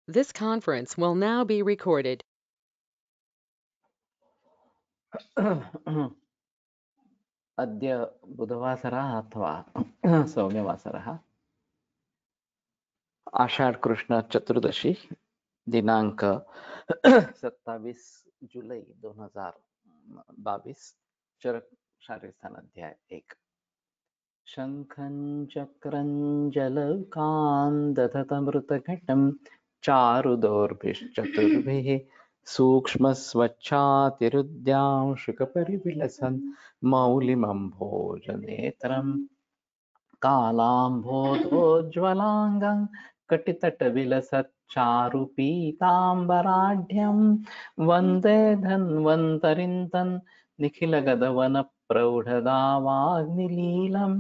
This conference will now be recorded. अद्य बुधवासरः अथवा सौम्यवासरः आषाढ़ कृष्ण चतुर्दशी दिनांक 27 जुलाई 2022 चरक शारीरस्थान अध्याय 1 शंखं चक्रं जलकान् दधतमृतघटं चारुदोर्भिश्चतुर्भिः सूक्ष्मस्वच्छातिरुद्यां शुकपरिविलसन् मौलिमम्भोजनेत्रम् कालाम्भोधोज्ज्वलाङ्गं कटितटविलसच्चारुपीताम्बराढ्यं वन्दे धन्वन्तरिं तन् निखिलगदवनप्रौढदावाग्निलीलं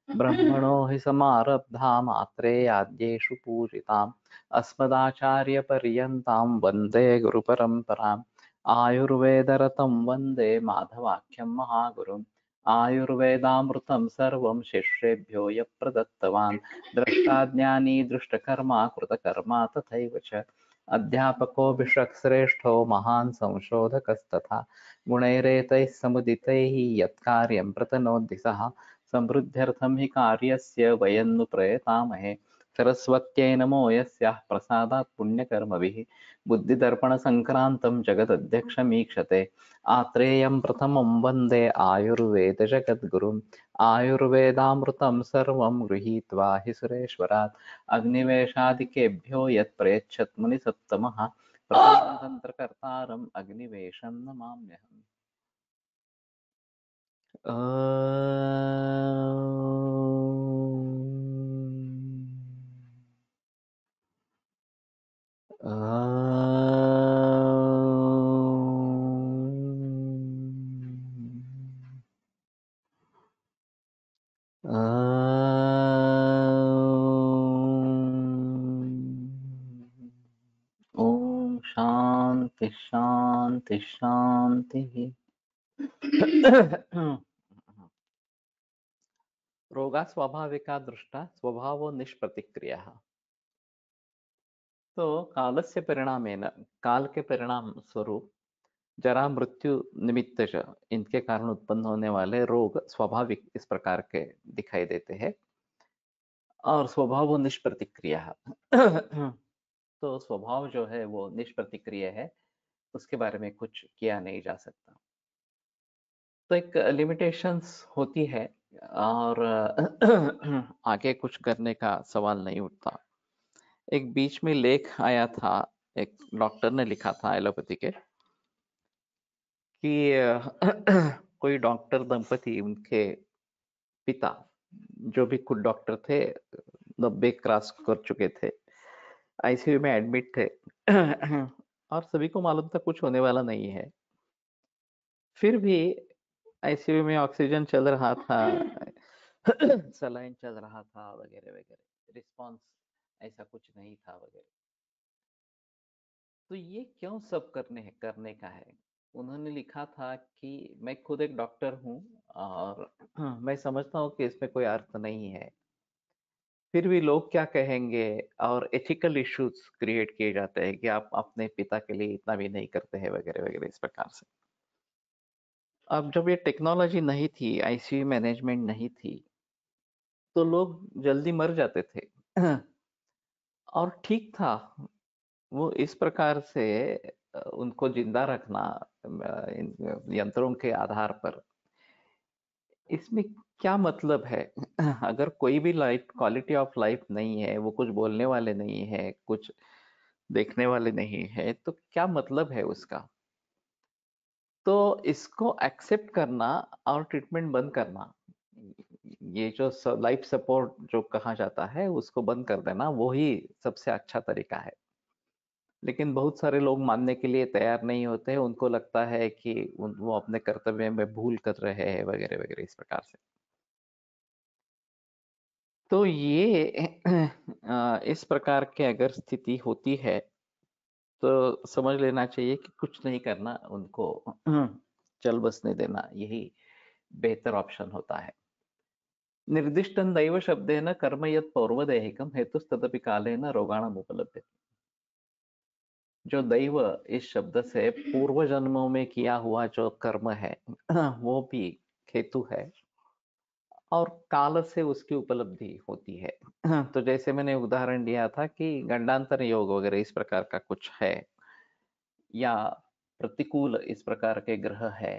ब्रह्मणो हि समारब्धा मात्रेयाद्येषु पूजिताम् अस्मदाचार्यपर्यन्तां वन्दे गुरुपरम्पराम् आयुर्वेदरतं वन्दे माधवाख्यं महागुरुम् आयुर्वेदामृतं सर्वं शिष्येभ्यो यः प्रदत्तवान् द्रष्टाज्ञानी दृष्टकर्मा कृतकर्मा तथैव च अध्यापको विश्वश्रेष्ठो महान् संशोधकस्तथा गुणैरेतैः समुदितैः यत्कार्यं प्रतनोति सः समृद्ध्यर्थं हि कार्यस्य वयं नु प्रयतामहे सरस्वत्यै नमो यस्याः प्रसादात् पुण्यकर्मभिः बुद्धिदर्पणसङ्क्रान्तं जगदध्यक्षमीक्षते आत्रेयं प्रथमं वन्दे आयुर्वेदजगद्गुरुम् आयुर्वेदामृतं सर्वं गृहीत्वा हि सुरेश्वरात् अग्निवेशादिकेभ्यो यत् प्रयच्छत् मुनिसत्तमः प्रथमं तन्त्रकर्तारम् अग्निवेशं नमाम्यहम्। ओम शांति शांति शांति। रोगा स्वाभाविका दृष्टा स्वभावो निष्प्रतिक्रिया। तो कालस्य परिणामेन काल के परिणाम स्वरूप जरा मृत्यु निमित्त इनके कारण उत्पन्न होने वाले रोग स्वाभाविक इस प्रकार के दिखाई देते हैं और स्वभाव वो निष्प्रतिक्रिया है। तो स्वभाव जो है वो निष्प्रतिक्रिया है, उसके बारे में कुछ किया नहीं जा सकता। तो एक लिमिटेशंस होती है और आगे कुछ करने का सवाल नहीं उठता। एक बीच में लेख आया था, एक डॉक्टर ने लिखा था एलोपैथी के कि कोई डॉक्टर दंपति, उनके पिता जो भी खुद डॉक्टर थे, 90 क्रॉस कर चुके थे, आईसीयू में एडमिट थे और सभी को मालूम था कुछ होने वाला नहीं है। फिर भी आईसीयू में ऑक्सीजन चल रहा था, सलाइन चल रहा था वगैरह वगैरह, रिस्पांस ऐसा कुछ नहीं था वगैरह। तो ये क्यों सब करने का है? उन्होंने लिखा था कि मैं खुद एक डॉक्टर हूँ और मैं समझता हूँ कि इसमें कोई अर्थ नहीं है, फिर भी लोग क्या कहेंगे, और एथिकल इश्यूज क्रिएट किए जाते हैं कि आप अपने पिता के लिए इतना भी नहीं करते हैं वगैरह वगैरह इस प्रकार से। अब जब ये टेक्नोलॉजी नहीं थी, आईसीयू मैनेजमेंट नहीं थी, तो लोग जल्दी मर जाते थे और ठीक था। वो इस प्रकार से उनको जिंदा रखना इन यंत्रों के आधार पर, इसमें क्या मतलब है? अगर कोई भी लाइफ, क्वालिटी ऑफ लाइफ नहीं है, वो कुछ बोलने वाले नहीं है, कुछ देखने वाले नहीं है, तो क्या मतलब है उसका? तो इसको एक्सेप्ट करना और ट्रीटमेंट बंद करना, ये जो लाइफ सपोर्ट जो कहा जाता है उसको बंद कर देना, वो ही सबसे अच्छा तरीका है। लेकिन बहुत सारे लोग मानने के लिए तैयार नहीं होते हैं, उनको लगता है कि वो अपने कर्तव्य में भूल कर रहे हैं वगैरह वगैरह इस प्रकार से। तो ये इस प्रकार के अगर स्थिति होती है तो समझ लेना चाहिए कि कुछ नहीं करना, उनको चल बसने देना, यही बेहतर ऑप्शन होता है। निर्दिष्टं दैव शब्देन कर्म यत् पौर्वदेहिकं हेतुस्तदपि कालेन रोगाणामुपलभ्यते। जो दैव इस शब्द से पूर्व जन्मों में किया हुआ जो कर्म है वो भी हेतु है और काल से उसकी उपलब्धि होती है। तो जैसे मैंने उदाहरण दिया था कि गंडांतर योग वगैरह इस प्रकार का कुछ है या प्रतिकूल इस प्रकार के ग्रह है,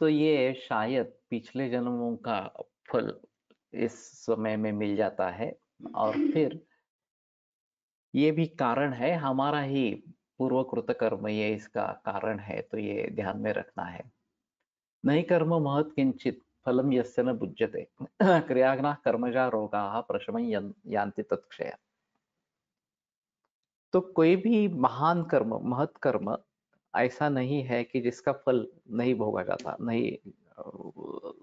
तो ये शायद पिछले जन्मों का फल इस समय में मिल जाता है और फिर ये भी कारण है, हमारा ही पूर्वकृत कर्म ये इसका कारण है, तो ये ध्यान में रखना है। नहि कर्म महत् किंचित फलम यस्य न बुज्यते क्रियाग्नाः कर्मजा रोगाः प्रशमं यान्ति तत्क्षया। तो कोई भी महान कर्म, महत् कर्म ऐसा नहीं है कि जिसका फल नहीं भोगा जाता, नहीं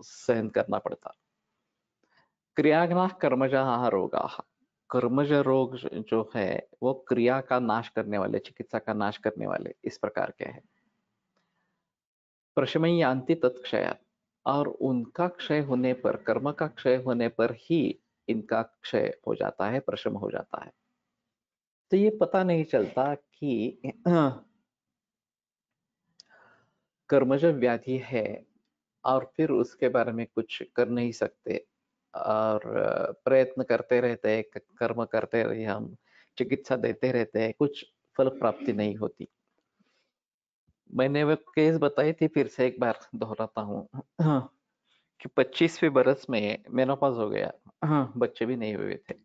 सहन करना पड़ता। क्रियाग्नाः कर्मजाः रोगाः, कर्मज रोग जो है वो क्रिया का नाश करने वाले, चिकित्सा का नाश करने वाले इस प्रकार के हैं। प्रशमं यान्ति तत्क्षया, और उनका क्षय होने पर, कर्म का क्षय होने पर ही इनका क्षय हो जाता है, प्रशम हो जाता है। तो ये पता नहीं चलता कि कर्मज व्याधि है और फिर उसके बारे में कुछ कर नहीं सकते और प्रयत्न करते रहते हैं, कर्म करते रहे हम, चिकित्सा देते रहते हैं, कुछ फल प्राप्ति नहीं होती। मैंने वो केस बताई थी, फिर से एक बार दोहराता हूँ कि 25वें बरस में मेनोपॉज हो गया, बच्चे भी नहीं हुए थे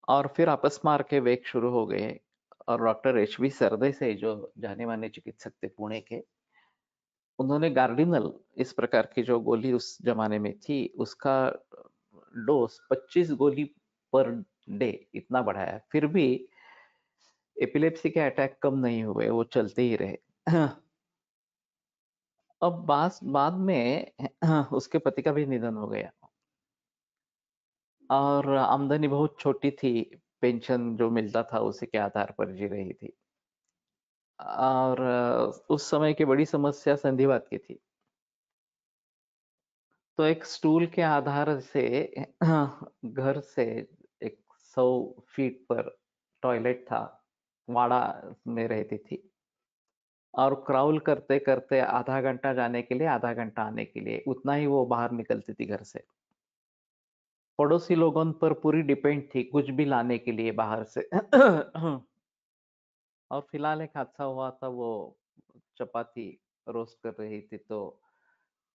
और फिर अपस्मार के वेग शुरू हो गए और डॉक्टर एच.वी. सरदेसाई जो जाने माने चिकित्सक थे पुणे के, उन्होंने गार्डिनल इस प्रकार की जो गोली उस जमाने में थी उसका डोज 25 गोली पर डे इतना बढ़ाया, फिर भी एपिलेप्सी के अटैक कम नहीं हुए, वो चलते ही रहे। अब बाद में उसके पति का भी निधन हो गया और आमदनी बहुत छोटी थी, पेंशन जो मिलता था उसी के आधार पर जी रही थी और उस समय की बड़ी समस्या संधिवात की थी। तो एक स्टूल के आधार से घर से एक 100 फीट पर टॉयलेट था, वाड़ा में रहती थी और क्राउल करते करते आधा घंटा जाने के लिए, आधा घंटा आने के लिए, उतना ही वो बाहर निकलती थी घर से। पड़ोसी लोगों पर पूरी डिपेंड थी कुछ भी लाने के लिए बाहर से। और फिलहाल एक हादसा हुआ था, वो चपाती रोस्ट कर रही थी तो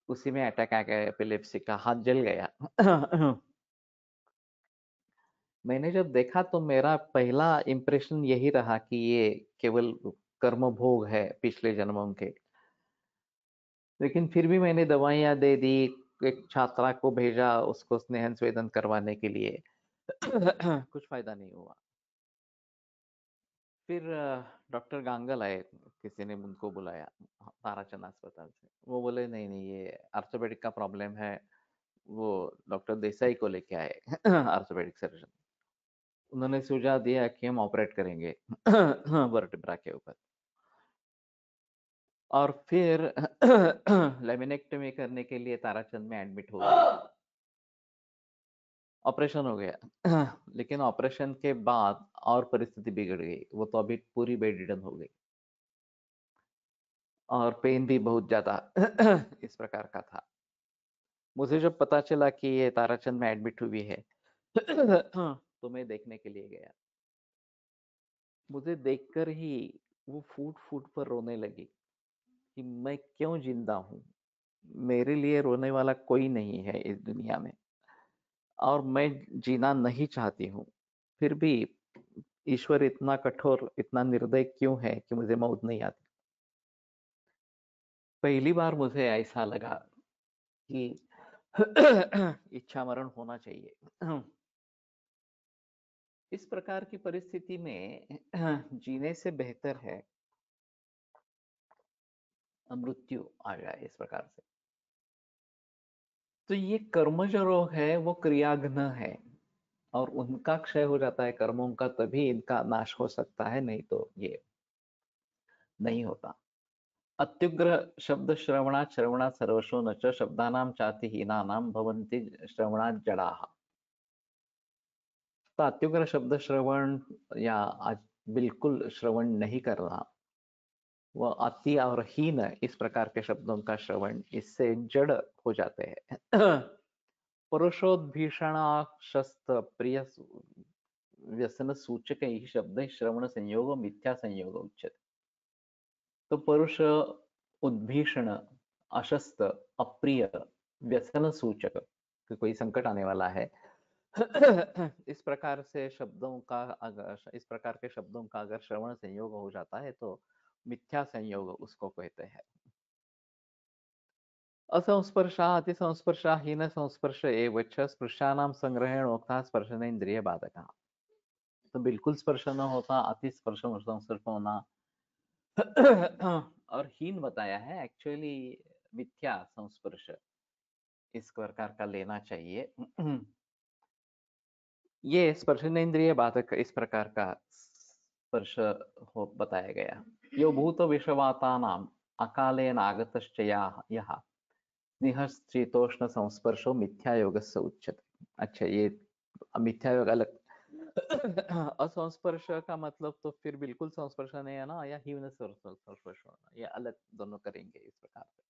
उसी में अटैक आ गया, एपिलेप्सी का, हाथ जल गया। मैंने जब देखा तो मेरा पहला इम्प्रेशन यही रहा कि ये केवल कर्म भोग है पिछले जन्मों के, लेकिन फिर भी मैंने दवाइयाँ दे दी, एक छात्रा को भेजा उसको स्नेहन स्वेदन करवाने के लिए। कुछ फायदा नहीं हुआ। फिर डॉक्टर गांगल आए, किसी ने उनको बुलाया ताराचंद अस्पताल से, वो बोले नहीं नहीं ये आर्थोपेडिक का प्रॉब्लम है, वो डॉक्टर देसाई को लेके आए आर्थोपेडिक सर्जन। उन्होंने सुझाव दिया कि हम ऑपरेट करेंगे वर्टेब्रा के ऊपर और फिर लेमिनेक्टमी करने के लिए ताराचंद में एडमिट हो गए, ऑपरेशन हो गया। लेकिन ऑपरेशन के बाद और परिस्थिति बिगड़ गई, वो तो अभी पूरी बेड रिडन हो गई और पेन भी बहुत ज्यादा इस प्रकार का था। मुझे जब पता चला कि ये ताराचंद में एडमिट हुई है तो मैं देखने के लिए गया। मुझे देखकर ही वो फूट फूट पर रोने लगी कि मैं क्यों जिंदा हूँ, मेरे लिए रोने वाला कोई नहीं है इस दुनिया में और मैं जीना नहीं चाहती हूँ, फिर भी ईश्वर इतना कठोर, इतना निर्दय क्यों है कि मुझे मौत नहीं आती। पहली बार मुझे ऐसा लगा कि इच्छा मरण होना चाहिए। इस प्रकार की परिस्थिति में जीने से बेहतर है मृत्यु आ जाए इस प्रकार से। तो ये कर्मज रोग है, वो क्रियाघ्न है और उनका क्षय हो जाता है कर्मों का, तभी इनका नाश हो सकता है, नहीं तो ये नहीं होता। अत्युग्र शब्द श्रवणात् श्रवणात् सर्वशो न च शब्दानां चातिहीनानां भवन्ति श्रवणात् जडाः। तो अत्युग्र शब्द श्रवण या बिल्कुल श्रवण नहीं कर रहा, वह अति और हीन इस प्रकार के शब्दों का श्रवण इससे जड़ हो जाते हैं। पुरुषोद्भीषणाशस्त प्रिय व्यसन सूचक ही शब्द श्रवण संयोग मिथ्या संयोग उच्यते। तो परुष उद्भीषण, अशस्त, अप्रिय, व्यसन सूचक कि कोई संकट आने वाला है, इस प्रकार से शब्दों का अगर इस प्रकार के शब्दों का अगर श्रवण संयोग हो जाता है तो मिथ्या संयोग उसको कहते हैं। असंस्पर्शा अतिसंस्पर्शा हीन संस्पर्श एव च स्पृशानां संग्रहेण उक्ता स्पर्शनेन्द्रिय बाधका। तो बिल्कुल स्पर्श न होता, अति स्पर्श संस्पर्श होना और हीन बताया है, एक्चुअली मिथ्या संस्पर्श इस प्रकार का लेना चाहिए। ये स्पर्शनेन्द्रिय बाधक इस प्रकार का स्पर्श हो बताया गया। यो भूत विषवाता नाम अकालेन आगतश्च यः स्नेहशीतोष्ण संस्पर्शो मिथ्या योगस्य उच्यते। अच्छा, ये मिथ्या योग अलग। असंस्पर्श का मतलब तो फिर बिल्कुल संस्पर्श नहीं है ना, या हीन संस्पर्श होना, ये अलग दोनों करेंगे इस प्रकार से।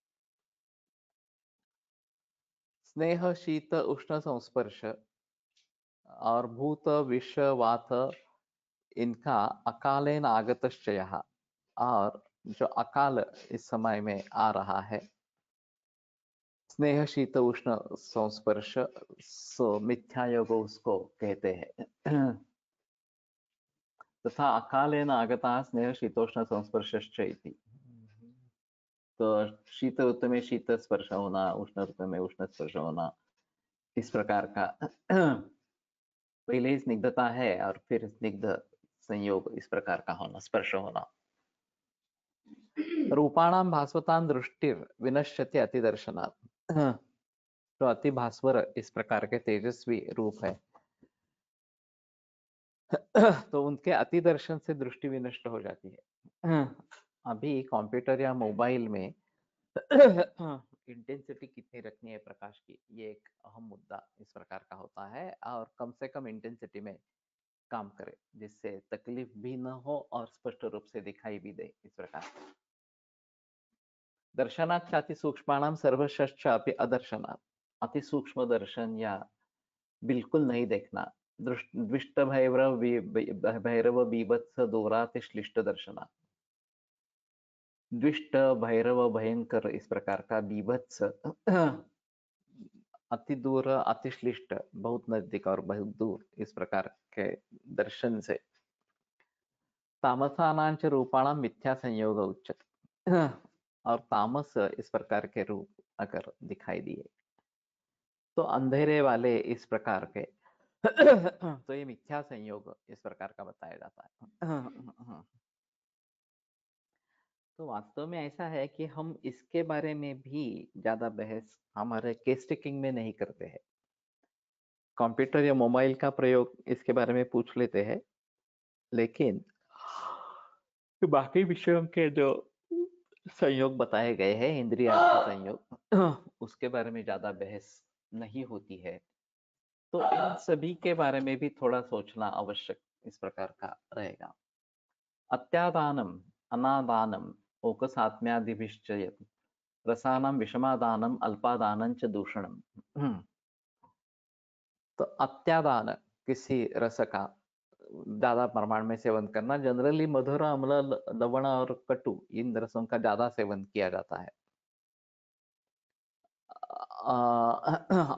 स्नेह शीत उष्ण संस्पर्श और भूत विष वात, इनका अकालेन आगतश्चय, और जो अकाल इस समय में आ रहा है, स्नेह शीत उष्ण संस्पर्श, सो मिथ्या योग उसको कहते हैं। तथा अकालेन आगता स्नेह शीतोष्ण संस्पर्शश्च इति। तो शीत ऋतु में शीत स्पर्श होना, उष्ण ऋतु में उष्ण स्पर्श होना, इस प्रकार का पहले स्निग्धता है और फिर स्निग्ध संयोग इस प्रकार का होना, स्पर्श होना। रूपाणाम भास्वतान दृष्टिर विनश्यति अतिदर्शनात्। तो अति भास्वर इस प्रकार के तेजस्वी रूप है, तो उनके अति दर्शन से दृष्टि विनष्ट हो जाती है। अभी कंप्यूटर या मोबाइल में इंटेंसिटी कितनी रखनी है प्रकाश की, ये एक अहम मुद्दा इस प्रकार का होता है, और कम से कम इंटेंसिटी में काम करे जिससे तकलीफ भी न हो और स्पष्ट रूप से दिखाई भी दे इस प्रकार। दर्शनात् अति सूक्ष्माणाम सर्वश्चापि अदर्शनात्। अति सूक्ष्म दर्शन या बिल्कुल नहीं देखना, द्विष्ट भैरव बीभत्स दोराति श्लिष्ट दर्शनात्। द्विष्ट भैरव भयंकर इस प्रकार का, बीभत्स अति दूर, अति श्लिष्ट बहुत नजदीक और बहुत दूर इस प्रकार के दर्शन से। तामसानांच रूपाणाम मिथ्या संयोग उच्यते। और तामस इस प्रकार के रूप अगर दिखाई दिए तो अंधेरे वाले इस प्रकार के तो ये मिथ्या संयोग इस प्रकार का बताया जाता है। तो वास्तव में ऐसा है कि हम इसके बारे में भी ज्यादा बहस हमारे केस टेकिंग में नहीं करते हैं। कंप्यूटर या मोबाइल का प्रयोग इसके बारे में पूछ लेते हैं, लेकिन बाकी विषयों के जो संयोग बताए गए हैं, इंद्रिय संयोग, उसके बारे में ज्यादा बहस नहीं होती है। तो इन सभी के बारे में भी थोड़ा सोचना आवश्यक इस प्रकार का रहेगा। अत्यादानम अनादानम ओकसात्म्यादिभिश्च रसानाम विषमादानम अल्पादानं च दूषणम। तो अत्यादान किसी रस का ज्यादा प्रमाण में सेवन करना, जनरली मधुर, अम्ल, लवण और कटु इन रसों का ज्यादा सेवन किया जाता है।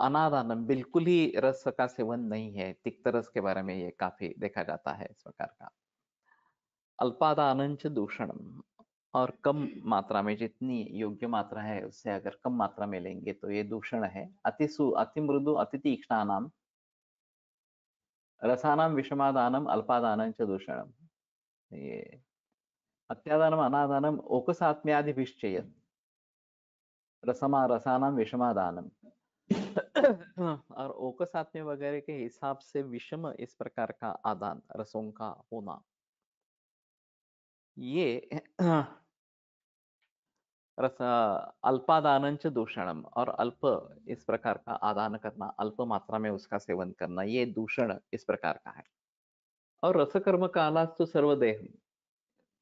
अनादानम बिल्कुल ही रस का सेवन नहीं है, तिक्त रस के बारे में ये काफी देखा जाता है इस प्रकार का। अल्पादानंच दूषणम, और कम मात्रा में, जितनी योग्य मात्रा है उससे अगर कम मात्रा में लेंगे तो ये दूषण है। अति मृदु अति तीक्ष्णानाम रसानाम विषमादानम अल्पादानंच दूषणम। ये अत्यादानम अनादानम ओकसात्म्यादिभिश्चयत् रसमा रसानाम विषमादानम। और ओकसात्म्य वगैरह के हिसाब से विषम इस प्रकार का आदान रसों का होना, ये रस अल्पादानंच दूषणम, और अल्प इस प्रकार का आदान करना, अल्प मात्रा में उसका सेवन करना, ये दूषण इस प्रकार का है। और रसकर्म कालास्तु सर्वदेह,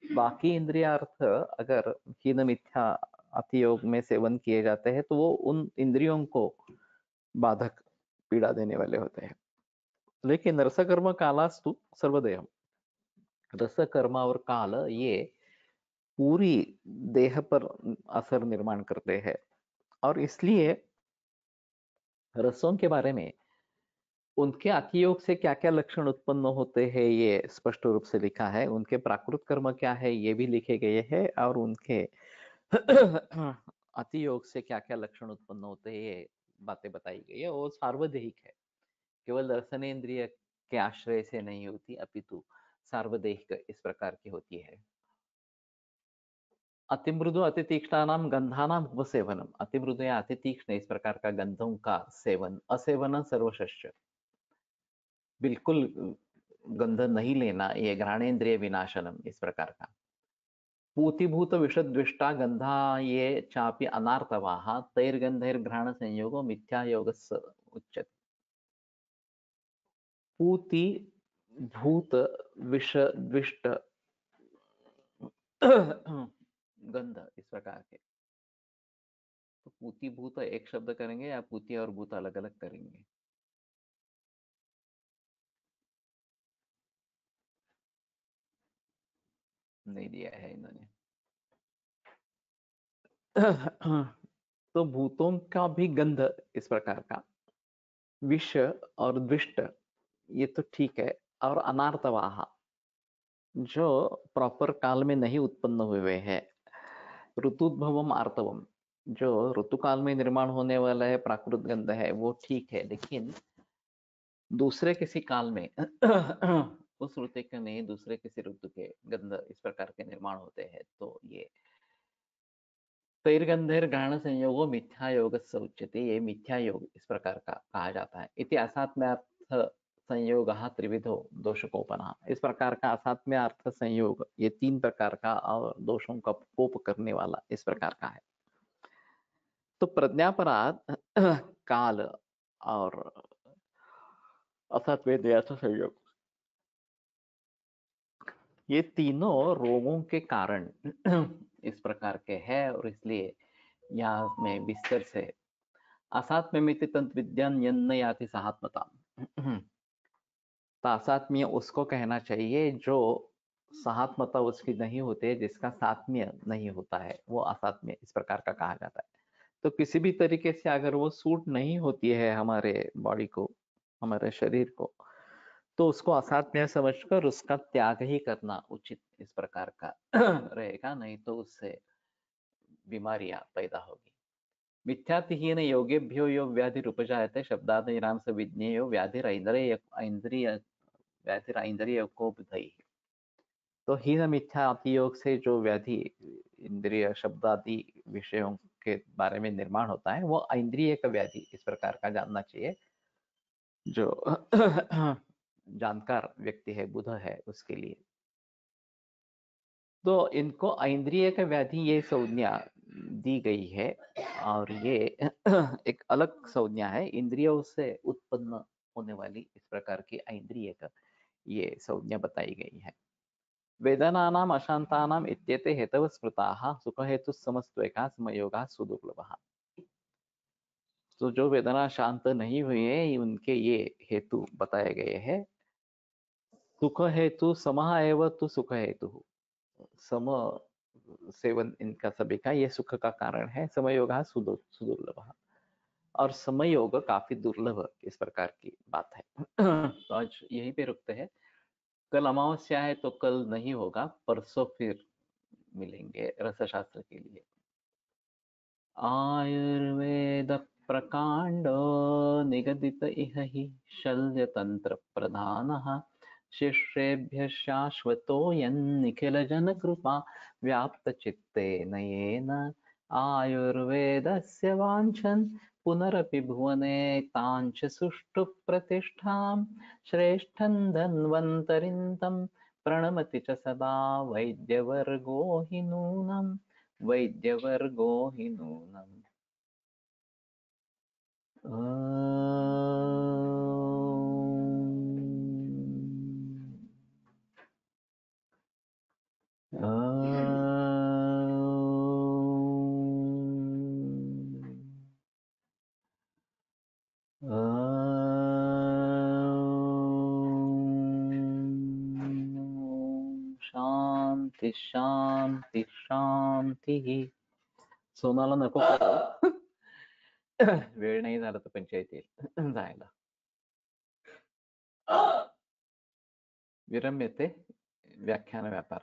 बाकी इंद्रियार्थ अगर हीन मिथ्या अतियोग में सेवन किए जाते हैं तो वो उन इंद्रियों को बाधक पीड़ा देने वाले होते हैं। लेकिन रसकर्म कालास्तु सर्वदेह, रसकर्म और काल ये पूरी देह पर असर निर्माण करते हैं। और इसलिए रसों के बारे में उनके अतियोग से क्या क्या लक्षण उत्पन्न होते हैं ये स्पष्ट रूप से लिखा है। उनके प्राकृत कर्म क्या है ये भी लिखे गए हैं, और उनके अतियोग से क्या क्या लक्षण उत्पन्न होते हैं ये बातें बताई गई है। वो सार्वदेहिक है, केवल रसनेन्द्रिय के आश्रय से नहीं होती, अपितु सार्वदेहिक इस प्रकार की होती है। अतिमृदु अति तीक्ष्णानाम गंधानाम उपसेवनम, अतिमृदु या अति तीक्ष्ण इस प्रकार का गंधों का सेवन, असेवन सर्वशस्य, बिल्कुल गंध नहीं लेना, ये घ्राणेन्द्रिय विनाशनम इस प्रकार का। पूतिभूत विषद्विष्टा गंधा ये चापि अनार्तवाः तैर्गंधैर्घ्राण संयोगो मिथ्या योगस् उच्यते। पूति भूत विष द्विष्ट गंध इस प्रकार के, तो पूति भूत एक शब्द करेंगे या पूति और भूत अलग अलग करेंगे? नहीं दिया है इन्होंने। तो भूतों का भी गंध इस प्रकार का, विष और द्विष्ट ये तो ठीक है, और अनार्तवाह जो प्रॉपर काल में नहीं उत्पन्न हुए हैं, ऋतुद्भवम आर्तवम जो ऋतु काल में निर्माण होने वाला है प्राकृत गंध है वो ठीक है, लेकिन दूसरे किसी काल में उस ऋतु के नहीं दूसरे किसी ऋतु के गंध इस प्रकार के निर्माण होते हैं, तो ये तैर्गंधेर ग्रहण संयोगो मिथ्या योग उच्यते, ये मिथ्या योग इस प्रकार का कहा जाता है। इति असात्म्यार्थ संयोग त्रिविधो दोषकोपना, इस प्रकार का असात्म्य अर्थ संयोग ये तीन प्रकार का और दोषों का कोप करने वाला इस प्रकार का है। तो प्रज्ञापराध काल और असत्वेद संयोग ये तीनों रोगों के कारण इस प्रकार के हैं, और इसलिए यहाँ में विस्तार से असात्म्यमिति तंत्र विद्यान यन्न याति सहात्मता, तो असात्म्य उसको कहना चाहिए जो सहात्मता उसकी नहीं होती, जिसका सात्म्य नहीं होता है वो असात्म्य इस प्रकार का कहा जाता है। तो किसी भी तरीके से अगर वो सूट नहीं होती है हमारे बॉडी को, हमारे शरीर को, तो उसको असाध्य समझकर उसका त्याग ही करना उचित इस प्रकार का रहेगा, नहीं तो उससे बीमारियां पैदा होगी। मिथ्यातिहीन योगेभ्यो यो व्याधि उपजायते शब्दादीनां स विज्ञेयो व्याधिर को बुधई, तो हीन मिथ्या अतियोग से जो व्याधि इंद्रिय शब्दादि विषयों के बारे में निर्माण होता है वो इंद्रिय का व्याधि इस प्रकार का जानना चाहिए। जो जानकार व्यक्ति है, बुध है, उसके लिए। तो इनको इंद्रिय का व्याधि ये संज्ञा दी गई है, और ये एक अलग संज्ञा है, इंद्रियों से उत्पन्न होने वाली इस प्रकार की इंद्रिय का ये संज्ञा बताई गई है। वेदनानाम अशांतानाम इत्येते हेतव स्मृताः सुख हेतु समस्त्वेका समयोगा सुदुर्लभः, तो जो वेदना शांत नहीं हुई है उनके ये हेतु बताए गए हैं। सुख हेतु समः एव तु सुख हेतु, सम सेवन इनका सभी का ये सुख का कारण है। समयोग सुदुर्लभ, और समयोग काफी दुर्लभ इस प्रकार की बात है। तो आज यहीं पे रुकते हैं, कल अमावस्या है तो कल नहीं होगा, परसों फिर मिलेंगे रसशास्त्र के लिए। आयुर्वेद प्रकांड निगदित इह हि शल्य तंत्र प्रधानः शिष्येभ्यः शाश्वतोऽयन्निखिल जन कृपा व्याप्त चित्तेन येन आयुर्वेदस्य वाञ्छन् पुनरपि भुवने ताञ्च सुष्ठु प्रतिष्ठां श्रेष्ठं धन्वन्तरिं तं प्रणमति च सदा वैद्यवर्गो हि नूनम् वैद्यवर्गो हि नूनम् शांति शांति शांती. सोनाला नको का? वेळ नाही झाला तर पंचायत येईल जायला. विरम्यते व्याख्यान व्यापार.